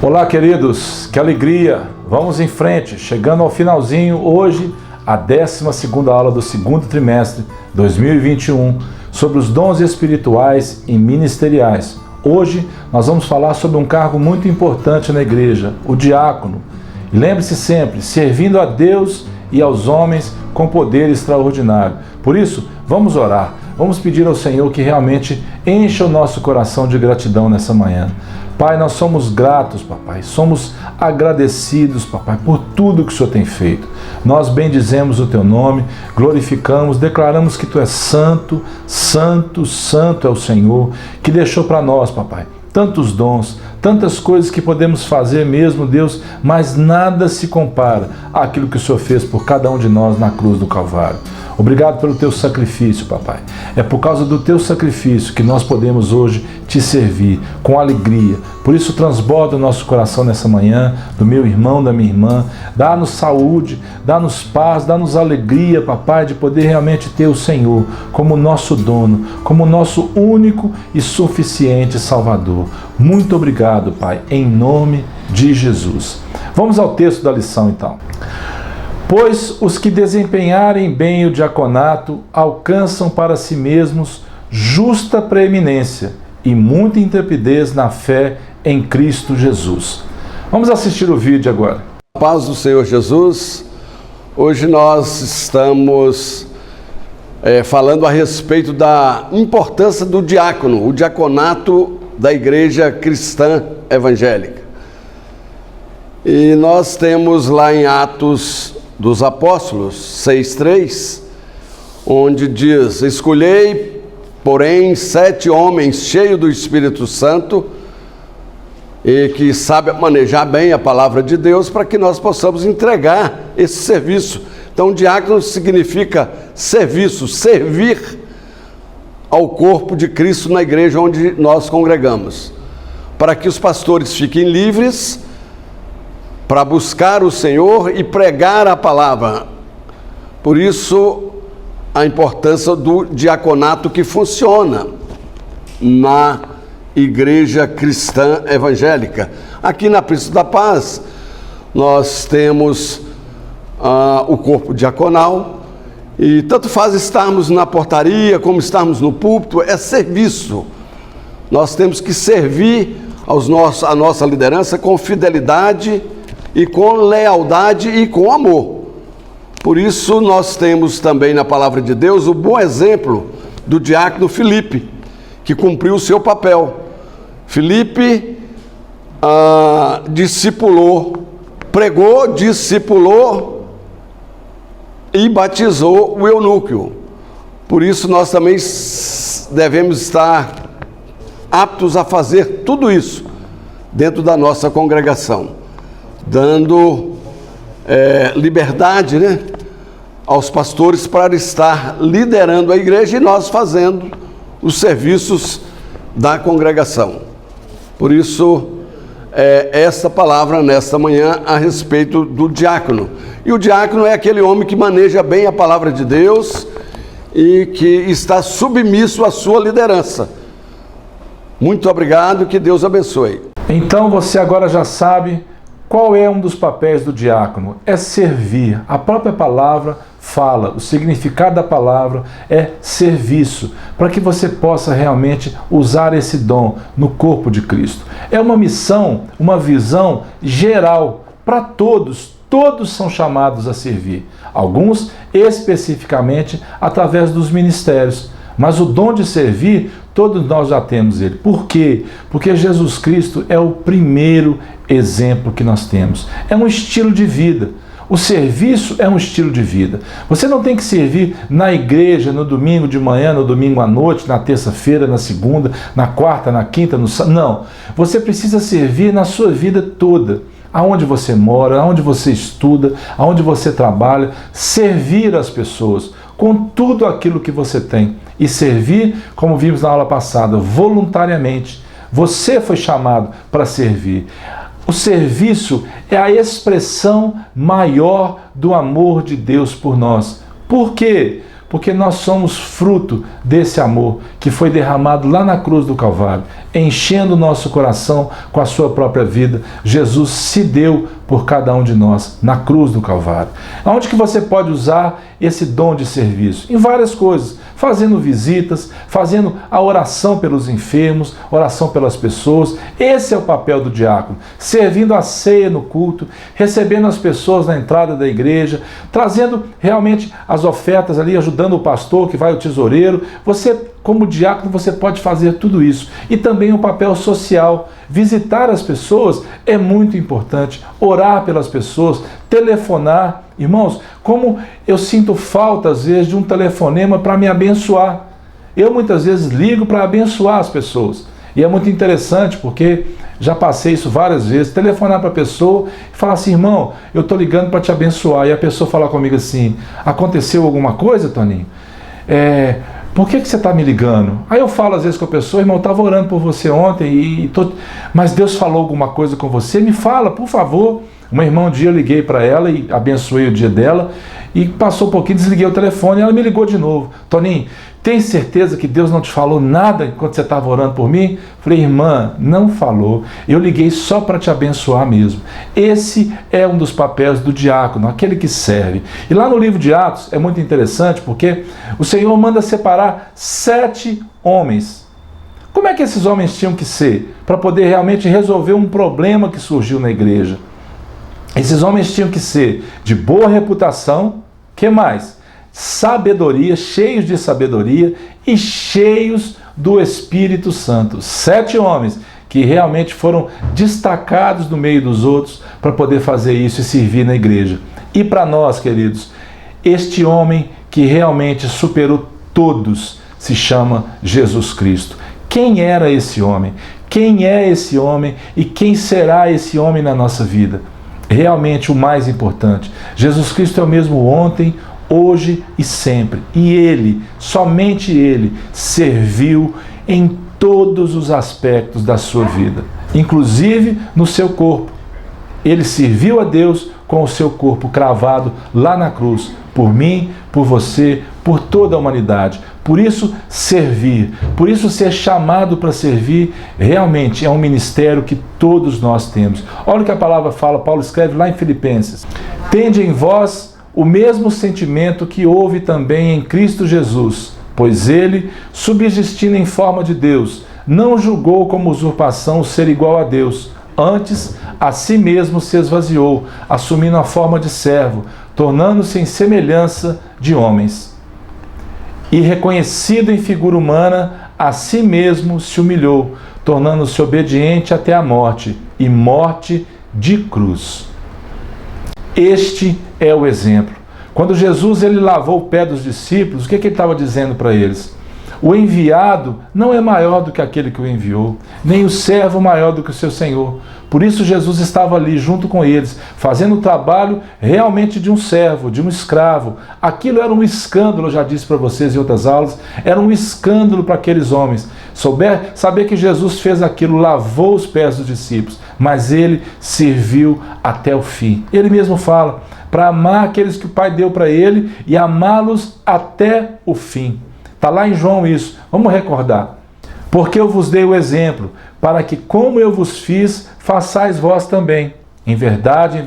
Olá, queridos, que alegria! Vamos em frente, chegando ao finalzinho, hoje, a 12ª aula do segundo trimestre 2021, sobre os dons espirituais e ministeriais. Hoje, nós vamos falar sobre um cargo muito importante na igreja, o diácono. E lembre-se sempre, servindo a Deus e aos homens com poder extraordinário. Por isso, vamos orar, vamos pedir ao Senhor que realmente encha o nosso coração de gratidão nessa manhã. Pai, nós somos gratos, papai, somos agradecidos, papai, por tudo que o Senhor tem feito. Nós bendizemos o teu nome, glorificamos, declaramos que tu és santo, santo, santo é o Senhor, que deixou para nós, papai, tantos dons, tantas coisas que podemos fazer mesmo, Deus, mas nada se compara àquilo que o Senhor fez por cada um de nós na cruz do Calvário. Obrigado pelo teu sacrifício, papai. É por causa do teu sacrifício que nós podemos hoje te servir com alegria. Por isso transborda o nosso coração nessa manhã, do meu irmão, da minha irmã. Dá-nos saúde, dá-nos paz, dá-nos alegria, papai, de poder realmente ter o Senhor como nosso dono, como nosso único e suficiente Salvador. Muito obrigado, Pai, em nome de Jesus. Vamos ao texto da lição, então. Pois os que desempenharem bem o diaconato alcançam para si mesmos justa preeminência e muita intrepidez na fé em Cristo Jesus. Vamos assistir o vídeo agora. A paz do Senhor Jesus. Hoje nós estamos falando a respeito da importância do diácono, o diaconato da Igreja Cristã Evangélica. E nós temos lá em Atos dos Apóstolos 6:3, onde diz: escolhei, porém, 7 homens cheios do Espírito Santo e que sabem manejar bem a palavra de Deus, para que nós possamos entregar esse serviço. Então, diácono significa serviço, servir ao corpo de Cristo na igreja onde nós congregamos, para que os pastores fiquem livres para buscar o Senhor e pregar a palavra. Por isso, a importância do diaconato que funciona na Igreja Cristã Evangélica. Aqui na Príncipe da Paz, nós temos o corpo diaconal, e tanto faz estarmos na portaria como estarmos no púlpito, é serviço. Nós temos que servir a nossa liderança com fidelidade e com lealdade e com amor. Por isso nós temos também na palavra de Deus o bom exemplo do diácono Filipe, que cumpriu o seu papel. Filipe discipulou, pregou, discipulou e batizou o eunuco. Por isso nós também devemos estar aptos a fazer tudo isso dentro da nossa congregação, dando liberdade, aos pastores para estar liderando a igreja e nós fazendo os serviços da congregação. Por isso, essa palavra nesta manhã a respeito do diácono. E o diácono é aquele homem que maneja bem a palavra de Deus e que está submisso à sua liderança. Muito obrigado, que Deus abençoe. Então você agora já sabe qual é um dos papéis do diácono? É servir. A própria palavra fala, o significado da palavra é serviço, para que você possa realmente usar esse dom no corpo de Cristo. É uma missão, uma visão geral para todos. Todos são chamados a servir. Alguns especificamente através dos ministérios. Mas o dom de servir, todos nós já temos ele. Por quê? Porque Jesus Cristo é o primeiro exemplo que nós temos. É um estilo de vida. O serviço é um estilo de vida. Você não tem que servir na igreja no domingo de manhã, no domingo à noite, na terça-feira, na segunda, na quarta, na quinta, no sábado. Não. Você precisa servir na sua vida toda. Aonde você mora, aonde você estuda, aonde você trabalha. Servir as pessoas com tudo aquilo que você tem. E servir, como vimos na aula passada, voluntariamente. Você foi chamado para servir. O serviço é a expressão maior do amor de Deus por nós. Por quê? Porque nós somos fruto desse amor que foi derramado lá na cruz do Calvário, enchendo o nosso coração com a sua própria vida. Jesus se deu por cada um de nós na cruz do Calvário. Onde que você pode usar esse dom de serviço? Em várias coisas. Fazendo visitas, fazendo a oração pelos enfermos, oração pelas pessoas. Esse é o papel do diácono. Servindo a ceia no culto, recebendo as pessoas na entrada da igreja, trazendo realmente as ofertas ali, ajudando o pastor que vai o tesoureiro. Você, como diácono, você pode fazer tudo isso. E também o papel social. Visitar as pessoas é muito importante. Orar pelas pessoas, telefonar. Irmãos, como eu sinto falta às vezes de um telefonema para me abençoar. Eu muitas vezes ligo para abençoar as pessoas. E é muito interessante porque já passei isso várias vezes, telefonar para a pessoa e falar assim: irmão, eu estou ligando para te abençoar. E a pessoa falar comigo assim: aconteceu alguma coisa, Toninho? Por que você está me ligando? Aí eu falo às vezes com a pessoa: irmão, eu estava orando por você ontem, mas Deus falou alguma coisa com você? Me fala, por favor. Uma irmã, um dia eu liguei para ela e abençoei o dia dela, e passou um pouquinho, desliguei o telefone e ela me ligou de novo: Toninho, tem certeza que Deus não te falou nada enquanto você estava orando por mim? Falei: irmã, não falou, eu liguei só para te abençoar mesmo. Esse é um dos papéis do diácono, aquele que serve. E lá no livro de Atos é muito interessante porque o Senhor manda separar 7 homens. Como é que esses homens tinham que ser para poder realmente resolver um problema que surgiu na igreja? Esses homens tinham que ser de boa reputação, que mais? Sabedoria, cheios de sabedoria e cheios do Espírito Santo. 7 homens que realmente foram destacados no meio dos outros para poder fazer isso e servir na igreja. E para nós, queridos, este homem que realmente superou todos se chama Jesus Cristo. Quem era esse homem? Quem é esse homem e quem será esse homem na nossa vida? Realmente o mais importante: Jesus Cristo é o mesmo ontem, hoje e sempre. E Ele, somente Ele, serviu em todos os aspectos da sua vida, inclusive no seu corpo. Ele serviu a Deus com o seu corpo cravado lá na cruz, por mim, por você, por toda a humanidade. Por isso, servir, por isso ser chamado para servir, realmente é um ministério que todos nós temos. Olha o que a palavra fala, Paulo escreve lá em Filipenses: tende em vós o mesmo sentimento que houve também em Cristo Jesus, pois ele, subsistindo em forma de Deus, não julgou como usurpação o ser igual a Deus. Antes, a si mesmo se esvaziou, assumindo a forma de servo, tornando-se em semelhança de homens. E reconhecido em figura humana, a si mesmo se humilhou, tornando-se obediente até a morte, e morte de cruz. Este é o exemplo. Quando Jesus ele lavou o pé dos discípulos, o que ele estava dizendo para eles? O enviado não é maior do que aquele que o enviou, nem o servo maior do que o seu Senhor. Por isso Jesus estava ali junto com eles, fazendo o trabalho realmente de um servo, de um escravo. Aquilo era um escândalo, eu já disse para vocês em outras aulas, era um escândalo para aqueles homens. Saber que Jesus fez aquilo, lavou os pés dos discípulos, mas ele serviu até o fim. Ele mesmo fala, para amar aqueles que o Pai deu para ele e amá-los até o fim. Está lá em João isso, vamos recordar. Porque eu vos dei o exemplo, para que como eu vos fiz, façais vós também. Em verdade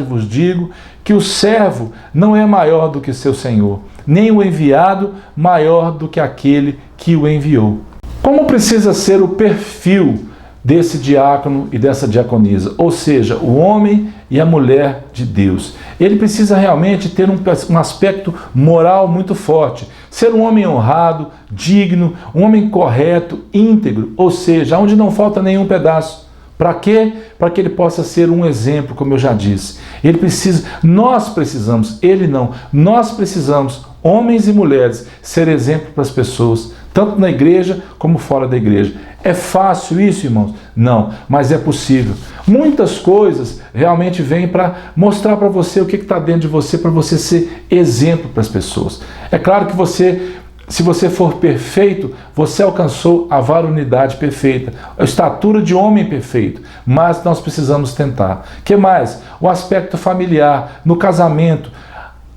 vos digo que o servo não é maior do que seu senhor, nem o enviado maior do que aquele que o enviou. Como precisa ser o perfil desse diácono e dessa diaconisa? Ou seja, o homem e a mulher de Deus. Ele precisa realmente ter um aspecto moral muito forte. Ser um homem honrado, digno, um homem correto, íntegro, ou seja, onde não falta nenhum pedaço. Para quê? Para que ele possa ser um exemplo, como eu já disse. Nós precisamos, ele não, nós precisamos, homens e mulheres, ser exemplo para as pessoas, tanto na igreja como fora da igreja. É fácil isso, irmãos? Não, mas é possível. Muitas coisas realmente vêm para mostrar para você o que está dentro de você, para você ser exemplo para as pessoas. É claro que se você for perfeito, você alcançou a varonilidade perfeita, a estatura de homem perfeito, mas nós precisamos tentar. O que mais? O aspecto familiar, no casamento.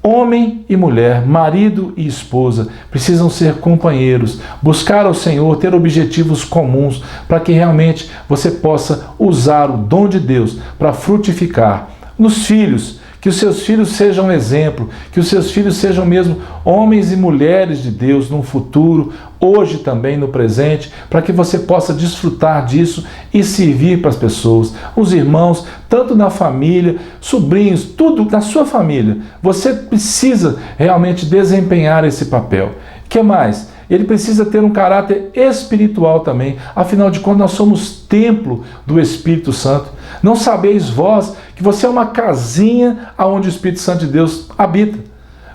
Homem e mulher, marido e esposa, precisam ser companheiros, buscar ao Senhor, ter objetivos comuns, para que realmente você possa usar o dom de Deus para frutificar nos filhos, que os seus filhos sejam um exemplo, que os seus filhos sejam mesmo homens e mulheres de Deus no futuro, hoje também no presente, para que você possa desfrutar disso e servir para as pessoas, os irmãos, tanto na família, sobrinhos, tudo na sua família. Você precisa realmente desempenhar esse papel. O que mais? Ele precisa ter um caráter espiritual também. Afinal de contas, nós somos templo do Espírito Santo. Não sabeis vós que você é uma casinha onde o Espírito Santo de Deus habita.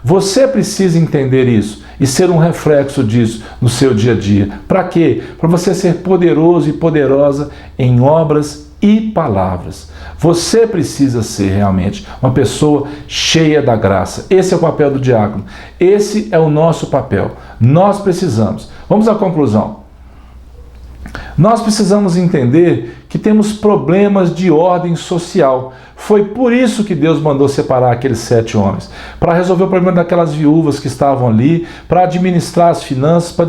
Você precisa entender isso e ser um reflexo disso no seu dia a dia. Para quê? Para você ser poderoso e poderosa em obras e palavras. Você precisa ser realmente uma pessoa cheia da graça. Esse é o papel do diácono. Esse é o nosso papel. Nós precisamos. Vamos à conclusão. Nós precisamos entender que temos problemas de ordem social. Foi por isso que Deus mandou separar aqueles 7 homens, para resolver o problema daquelas viúvas que estavam ali, para administrar as finanças, para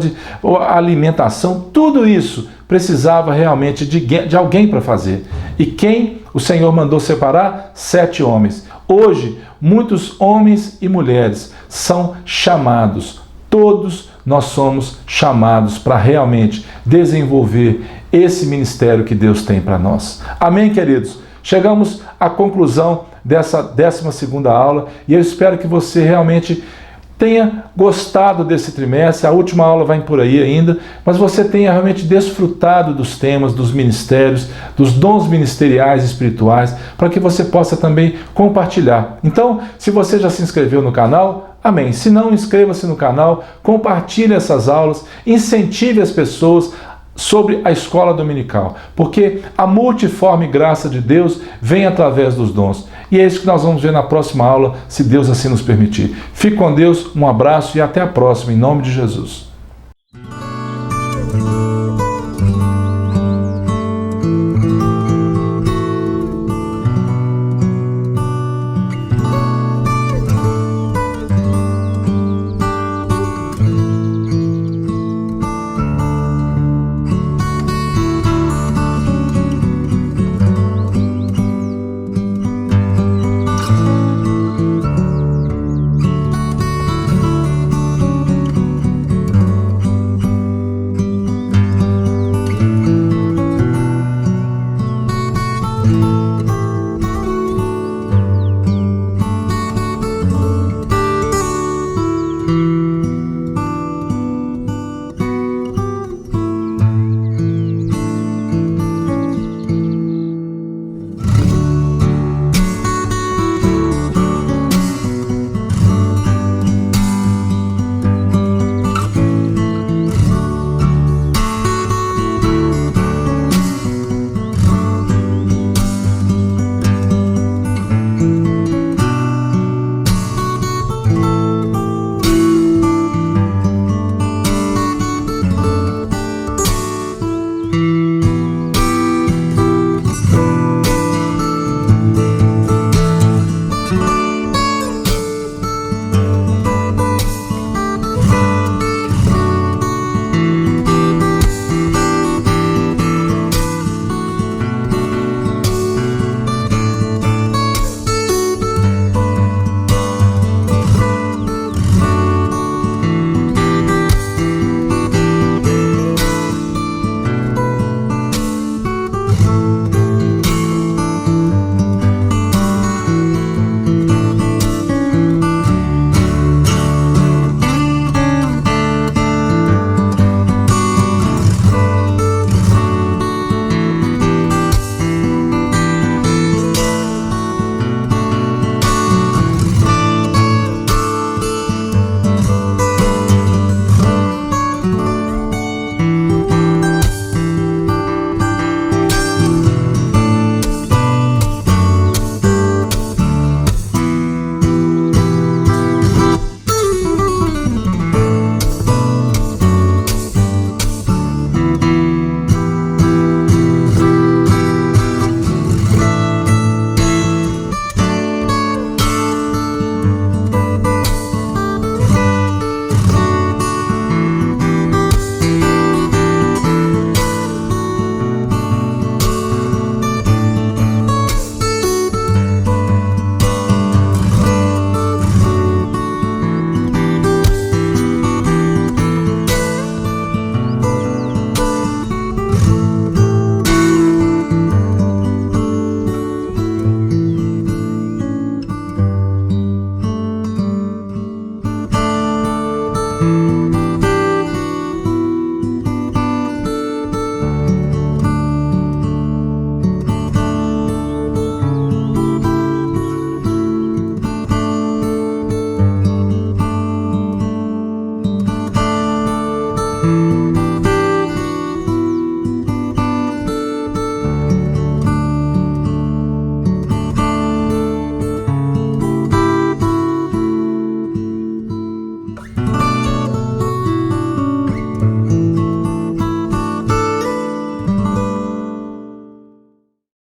a alimentação, tudo isso precisava realmente de alguém para fazer. E quem o Senhor mandou separar? 7 homens. Hoje, muitos homens e mulheres são chamados. Todos nós somos chamados para realmente desenvolver esse ministério que Deus tem para nós. Amém, queridos? Chegamos à conclusão dessa 12ª aula e eu espero que você realmente tenha gostado desse trimestre. A última aula vai por aí ainda, mas você tenha realmente desfrutado dos temas, dos ministérios, dos dons ministeriais e espirituais, para que você possa também compartilhar. Então, se você já se inscreveu no canal, amém. Se não, inscreva-se no canal, compartilhe essas aulas, incentive as pessoas sobre a escola dominical, porque a multiforme graça de Deus vem através dos dons. E é isso que nós vamos ver na próxima aula, se Deus assim nos permitir. Fique com Deus, um abraço e até a próxima, em nome de Jesus.